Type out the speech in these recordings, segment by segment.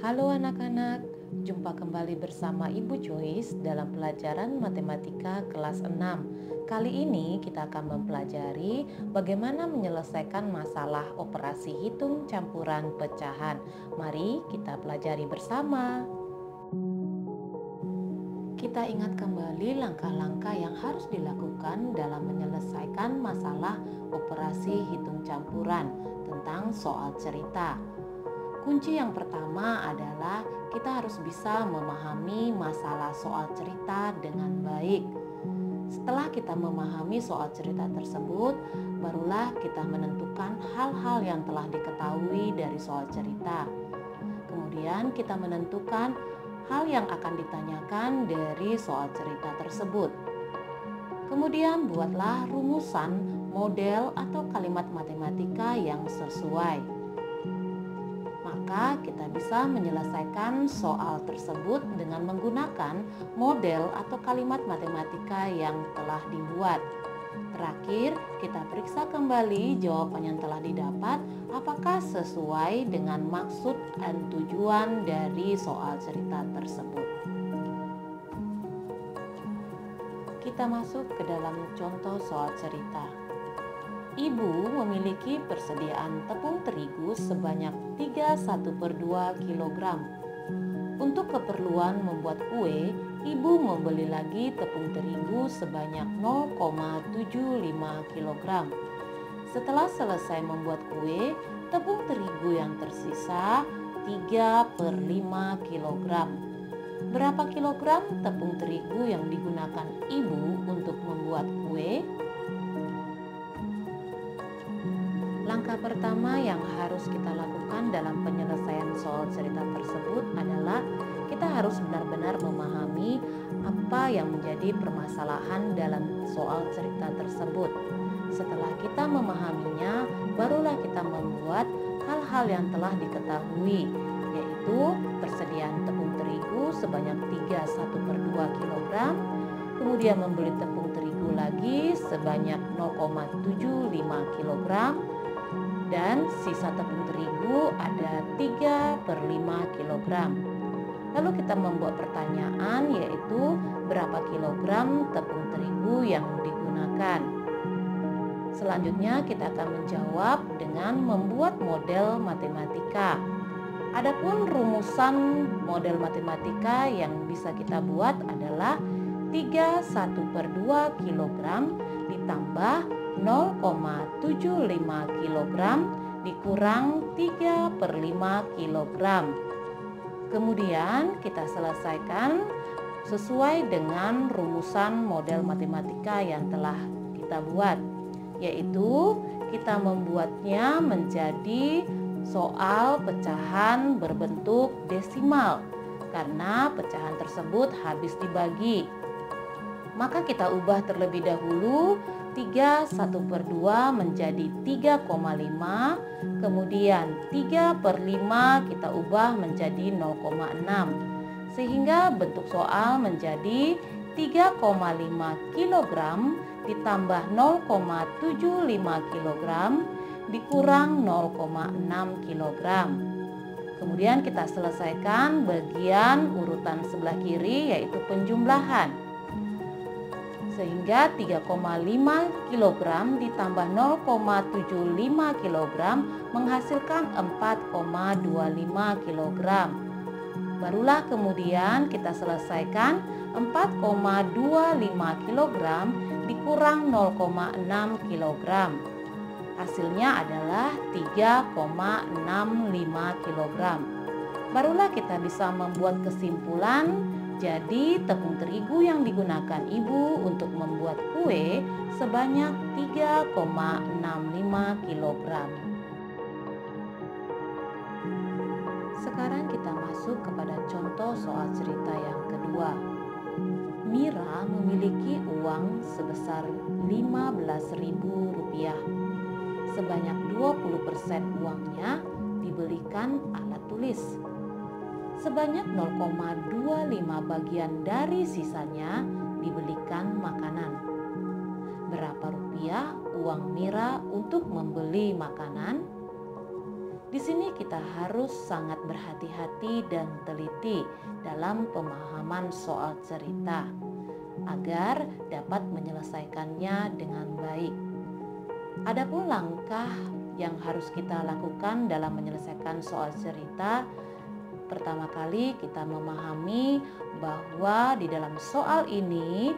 Halo anak-anak, jumpa kembali bersama Ibu Joyce dalam pelajaran matematika kelas 6. Kali ini kita akan mempelajari bagaimana menyelesaikan masalah operasi hitung campuran pecahan. Mari kita pelajari bersama. Kita ingat kembali langkah-langkah yang harus dilakukan dalam menyelesaikan masalah operasi hitung campuran tentang soal cerita. Kunci yang pertama adalah kita harus bisa memahami masalah soal cerita dengan baik. Setelah kita memahami soal cerita tersebut, barulah kita menentukan hal-hal yang telah diketahui dari soal cerita. Kemudian kita menentukan hal yang akan ditanyakan dari soal cerita tersebut. Kemudian buatlah rumusan, model, atau kalimat matematika yang sesuai. Maka kita bisa menyelesaikan soal tersebut dengan menggunakan model atau kalimat matematika yang telah dibuat. Terakhir, kita periksa kembali jawaban yang telah didapat apakah sesuai dengan maksud dan tujuan dari soal cerita tersebut. Kita masuk ke dalam contoh soal cerita. Ibu memiliki persediaan tepung terigu sebanyak 31/2 kg. Untuk keperluan membuat kue, ibu membeli lagi tepung terigu sebanyak 0,75 kg. Setelah selesai membuat kue, tepung terigu yang tersisa 3/5 kg. Berapa kilogram tepung terigu yang digunakan ibu untuk membuat kue? Langkah pertama yang harus kita lakukan dalam penyelesaian soal cerita tersebut adalah kita harus benar-benar memahami apa yang menjadi permasalahan dalam soal cerita tersebut. Setelah kita memahaminya, barulah kita membuat hal-hal yang telah diketahui, yaitu persediaan tepung terigu sebanyak 31/2 kg, kemudian membeli tepung terigu lagi sebanyak 0,75 kg, dan sisa tepung terigu ada 3/5 kg. Lalu kita membuat pertanyaan, yaitu berapa kilogram tepung terigu yang digunakan. Selanjutnya kita akan menjawab dengan membuat model matematika. Adapun rumusan model matematika yang bisa kita buat adalah 31/2 kg ditambah 0,75 kg dikurang 3/5 kg. Kemudian kita selesaikan sesuai dengan rumusan model matematika yang telah kita buat, yaitu kita membuatnya menjadi soal pecahan berbentuk desimal karena pecahan tersebut habis dibagi. Maka kita ubah terlebih dahulu 31/2 menjadi 3,5, kemudian 3/5 kita ubah menjadi 0,6, sehingga bentuk soal menjadi 3,5 kg ditambah 0,75 kg dikurang 0,6 kg. Kemudian kita selesaikan bagian urutan sebelah kiri, yaitu penjumlahan. Sehingga 3,5 kg ditambah 0,75 kg menghasilkan 4,25 kg. Barulah kemudian kita selesaikan 4,25 kg dikurang 0,6 kg. Hasilnya adalah 3,65 kg. Barulah kita bisa membuat kesimpulan. Jadi tepung terigu yang digunakan ibu untuk membuat kue sebanyak 3,65 kg. Sekarang kita masuk kepada contoh soal cerita yang kedua. Mira memiliki uang sebesar Rp15.000. Sebanyak 20% uangnya dibelikan alat tulis. Sebanyak 0,25 bagian dari sisanya dibelikan makanan. Berapa rupiah uang Mira untuk membeli makanan? Di sini kita harus sangat berhati-hati dan teliti dalam pemahaman soal cerita agar dapat menyelesaikannya dengan baik. Adapun langkah yang harus kita lakukan dalam menyelesaikan soal cerita, pertama kali kita memahami bahwa di dalam soal ini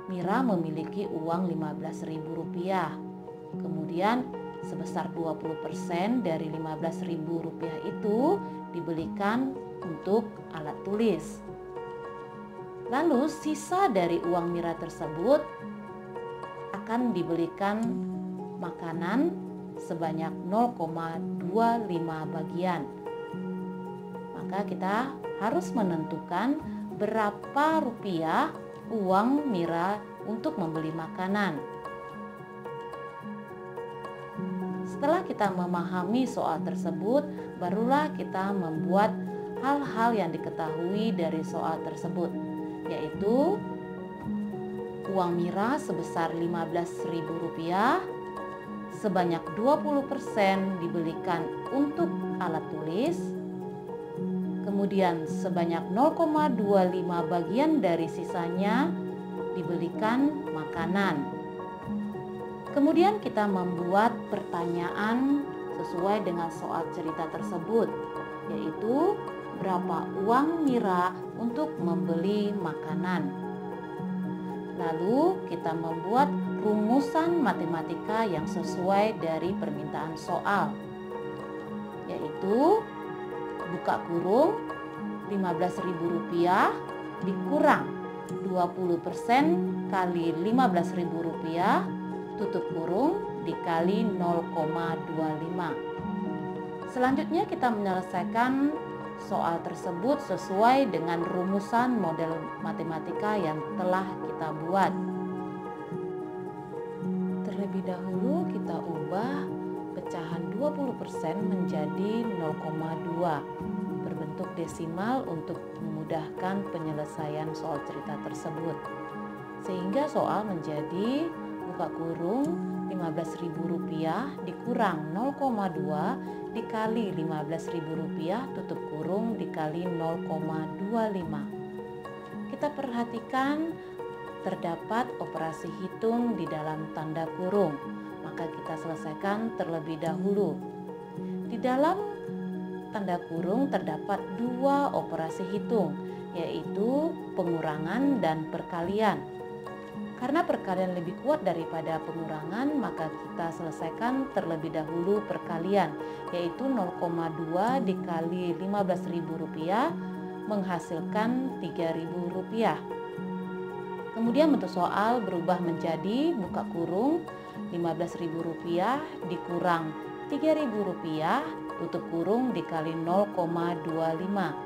Mira memiliki uang Rp15.000. Kemudian sebesar 20% dari Rp15.000 itu dibelikan untuk alat tulis. Lalu sisa dari uang Mira tersebut akan dibelikan makanan sebanyak 0,25 bagian. Maka kita harus menentukan berapa rupiah uang Mira untuk membeli makanan. Setelah kita memahami soal tersebut, barulah kita membuat hal-hal yang diketahui dari soal tersebut, yaitu uang Mira sebesar Rp15.000, sebanyak 20% dibelikan untuk alat tulis, kemudian sebanyak 0,25 bagian dari sisanya dibelikan makanan. Kemudian kita membuat pertanyaan sesuai dengan soal cerita tersebut, yaitu berapa uang Mira untuk membeli makanan. Lalu kita membuat rumusan matematika yang sesuai dari permintaan soal, yaitu buka kurung Rp15.000 dikurang 20% kali Rp15.000 tutup kurung dikali 0,25. Selanjutnya kita menyelesaikan soal tersebut sesuai dengan rumusan model matematika yang telah kita buat. Terlebih dahulu kita ubah pecahan 20% menjadi 0,2 berbentuk desimal untuk memudahkan penyelesaian soal cerita tersebut. Sehingga soal menjadi buka kurung Rp15.000 dikurang 0,2 dikali Rp15.000 tutup kurung dikali 0,25. Kita perhatikan terdapat operasi hitung di dalam tanda kurung, maka kita selesaikan terlebih dahulu. Di dalam tanda kurung terdapat dua operasi hitung, yaitu pengurangan dan perkalian. Karena perkalian lebih kuat daripada pengurangan, maka kita selesaikan terlebih dahulu perkalian, yaitu 0,2 dikali Rp15.000 menghasilkan Rp3.000. Kemudian bentuk soal berubah menjadi buka kurung Rp15.000 dikurang Rp3.000 tutup kurung dikali 0,25.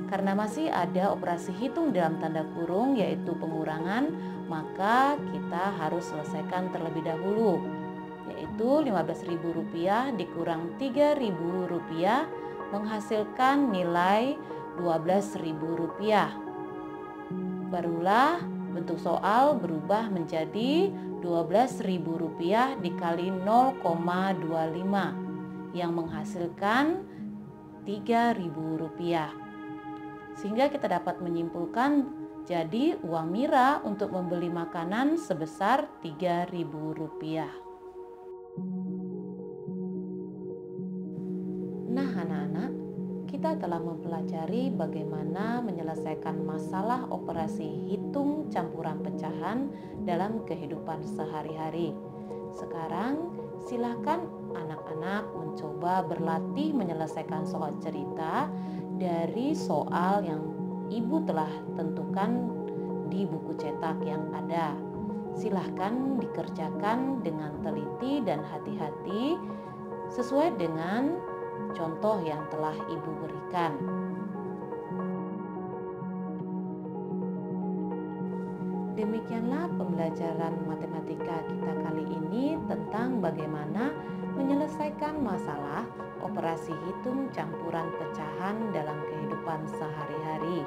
Karena masih ada operasi hitung dalam tanda kurung yaitu pengurangan, maka kita harus selesaikan terlebih dahulu, yaitu Rp15.000 dikurang Rp3.000 menghasilkan nilai Rp12.000. Barulah bentuk soal berubah menjadi Rp12.000 dikali 0,25 yang menghasilkan Rp3.000. Sehingga kita dapat menyimpulkan jadi uang Mira untuk membeli makanan sebesar Rp3.000. Nah anak-anak, kita telah mempelajari bagaimana menyelesaikan masalah operasi hitung campuran pecahan dalam kehidupan sehari-hari. Sekarang silakan anak-anak mencoba berlatih menyelesaikan soal cerita dari soal yang ibu telah tentukan di buku cetak yang ada. Silahkan dikerjakan dengan teliti dan hati-hati sesuai dengan contoh yang telah ibu berikan. Demikianlah pembelajaran matematika kita kali ini tentang bagaimana menyelesaikan masalah operasi hitung campuran pecahan dalam kehidupan sehari-hari.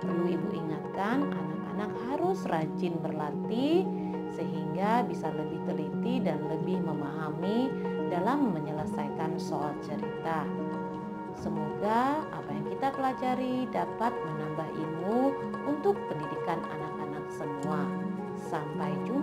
Perlu ibu ingatkan, anak-anak harus rajin berlatih sehingga bisa lebih teliti dan lebih memahami dalam menyelesaikan soal cerita. Semoga apa yang kita pelajari dapat menambah ilmu untuk pendidikan anak-anak semua. Sampai jumpa.